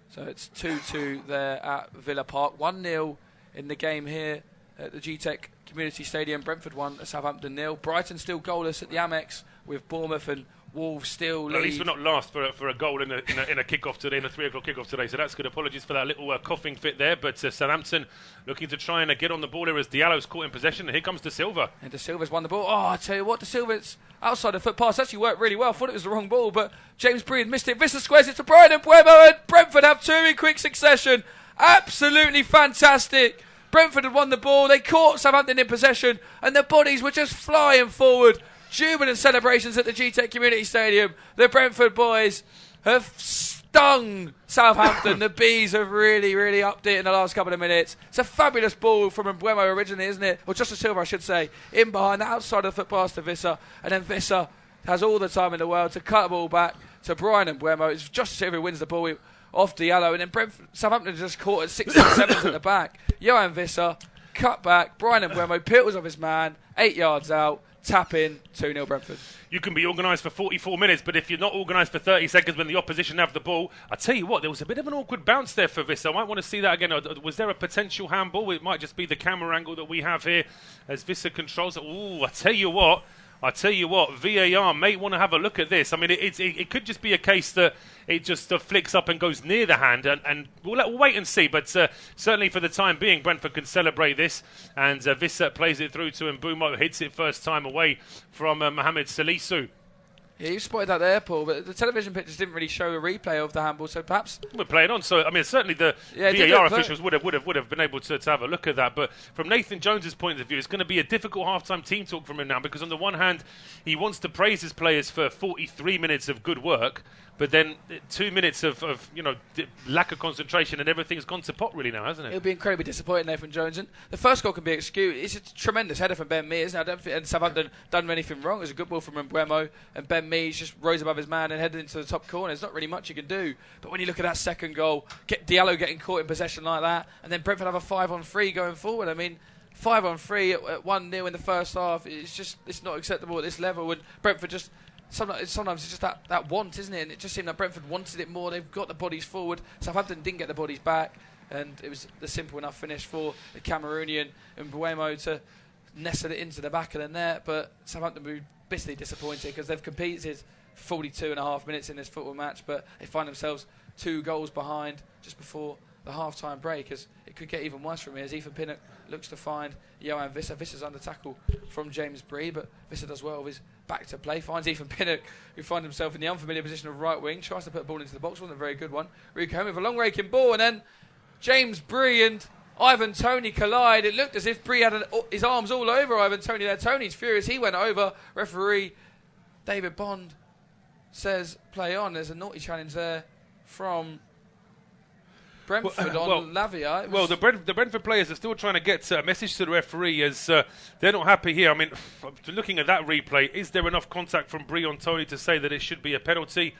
So it's 2-2 there at Villa Park. 1-0 in the game here at the Gtech Community Stadium. Brentford 1, Southampton 0. Brighton still goalless at the Amex, with Bournemouth and Wolves still lead. At least we're not last for a goal in a kick-off today, in a 3 o'clock kick-off today, so that's good. Apologies for that little coughing fit there, but Southampton looking to try and get on the ball here as Diallo's caught in possession, and here comes De Silva. And De Silva's won the ball. Oh, I tell you what, De Silva's outside the foot pass actually worked really well. I thought it was the wrong ball, but James Bryan missed it. Vista squares it to Bryan Mbeumo, and Brentford have 2 in quick succession. Absolutely fantastic. Brentford had won the ball, they caught Southampton in possession, and the bodies were just flying forward. Jubilant celebrations at the Gtech Community Stadium. The Brentford boys have stung Southampton. The Bees have really, really upped it in the last couple of minutes. It's a fabulous ball from Mbeumo originally, isn't it? Or just a Silva, I should say. In behind, the outside of the foot pass to Vissa. And then Vissa has all the time in the world to cut the ball back to Bryan Mbeumo. It's just a Silva who wins the ball off Diallo. And then Southampton just caught at 6 and 7s at the back. Johan Vissa, cut back. Bryan Mbeumo peels off his man. 8 yards out. Tap in, 2-0 Brentford. You can be organised for 44 minutes, but if you're not organised for 30 seconds when the opposition have the ball, I tell you what, there was a bit of an awkward bounce there for Vissa. I might want to see that again. Was there a potential handball? It might just be the camera angle that we have here as Vissa controls it. Ooh, I tell you what, VAR may want to have a look at this. I mean, it could just be a case that it just flicks up and goes near the hand, and we'll wait and see. But certainly for the time being, Brentford can celebrate this, and Vissa plays it through to Mbeumo, hits it first time away from Mohamed Salisu. Yeah, you spotted that there, Paul, but the television pictures didn't really show a replay of the handball, so perhaps we're playing on. So I mean, certainly the VAR officials would have been able to have a look at that. But from Nathan Jones's point of view, it's going to be a difficult half-time team talk from him now, because on the one hand, he wants to praise his players for 43 minutes of good work, but then 2 minutes of lack of concentration, and everything's gone to pot really now, hasn't it? He'll be incredibly disappointed, Nathan Jones. And the first goal can be excused. It's a tremendous header from Ben Mee, isn't it? I don't think Southampton done anything wrong. It was a good ball from Mbeumo, and Ben Mee just rose above his man and headed into the top corner. There's not really much you can do. But when you look at that second goal, Diallo getting caught in possession like that, and then Brentford have a 5-on-3 going forward. I mean, 5-on-3 at 1-0 in the first half. It's not acceptable at this level. And Brentford just sometimes it's just that want, isn't it? And it just seemed like Brentford wanted it more. They've got the bodies forward. Southampton didn't get the bodies back, and it was the simple enough finish for the Cameroonian Mbeumo to nestle it into the back of the net. But Southampton were bitterly disappointed because they've competed 42.5 minutes in this football match, but they find themselves 2 goals behind just before the half-time break, as it could get even worse from here as Ethan Pinnock looks to find Johan Vissa. Vissa's under tackle from James Bryan, but Vissa does well with his back to play, finds Ethan Pinnock, who finds himself in the unfamiliar position of right wing, tries to put a ball into the box, wasn't a very good one. Rico home with a long raking ball, and then James Bryan and Ivan Toney collide. It looked as if Bryan had his arms all over Ivan Toney there. Toney's furious, he went over. Referee David Bond says play on. There's a naughty challenge there from Brentford on Lavia. Well, the Brentford players are still trying to get a message to the referee, as they're not happy here. I mean, looking at that replay, is there enough contact from Bryan on Toney to say that it should be a penalty?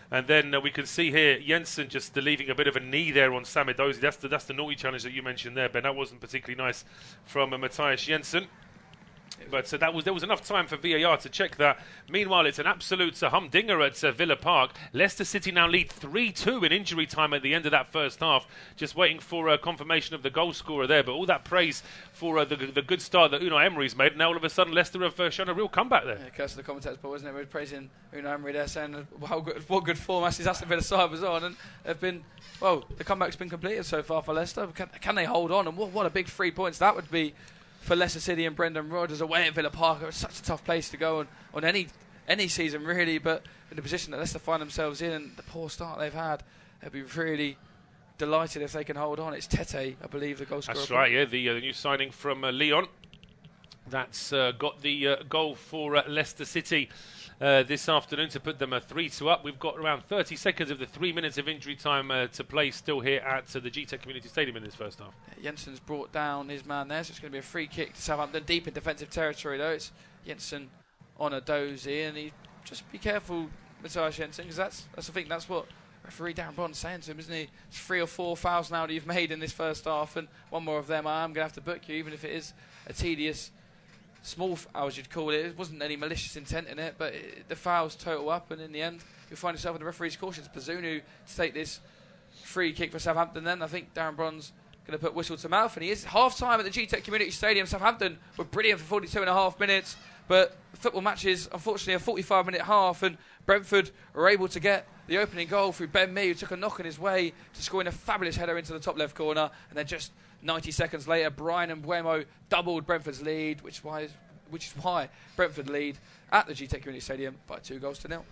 And then we can see here Jensen just leaving a bit of a knee there on Samidozi. That's the naughty challenge that you mentioned there, Ben. That wasn't particularly nice from Matthias Jensen. But there was enough time for VAR to check that. Meanwhile, it's an absolute humdinger at Villa Park. Leicester City now lead 3-2 in injury time at the end of that first half. Just waiting for confirmation of the goal scorer there. But all that praise for the good start that Unai Emery's made. Now all of a sudden Leicester have shown a real comeback there. Yeah, curse of the commentators, Paul, isn't it? We're praising Unai Emery there, saying what good form actually Aston Villa side was on. And they've been, the comeback's been completed so far for Leicester. Can they hold on? And what a big 3 points that would be for Leicester City and Brendan Rodgers away at Villa Park. It's such a tough place to go on any season, really, but in the position that Leicester find themselves in and the poor start they've had, they'll be really delighted if they can hold on. It's Tete, I believe, the goal scorer. That's right, yeah, the new signing from Lyon. That's got the goal for Leicester City this afternoon to put them 3-2 up. We've got around 30 seconds of the 3 minutes of injury time to play still here at the Gtech Community Stadium in this first half. Jensen's brought down his man there, so it's going to be a free kick to Southampton, deep in defensive territory though. It's Jensen on a dozy, and he just be careful, Matthias Jensen, because I think that's what referee Darren Bond's saying to him, isn't he? It's 3 or 4 fouls now that you've made in this first half, and one more of them, I'm going to have to book you, even if it is a tedious small foul, as you'd call it. It wasn't any malicious intent in it, but the fouls total up, and in the end, you'll find yourself with the referee's caution. It's Bazunu to take this free kick for Southampton. Then I think Darren Bron's going to put whistle to mouth, and he is half-time at the Gtech Community Stadium. Southampton were brilliant for 42.5 minutes, But football matches, unfortunately, a 45-minute half, and Brentford were able to get the opening goal through Ben Mee, who took a knock on his way to scoring a fabulous header into the top left corner. And then just 90 seconds later, Bryan Mbeumo doubled Brentford's lead, which is why Brentford lead at the Gtech Community Stadium by 2-0.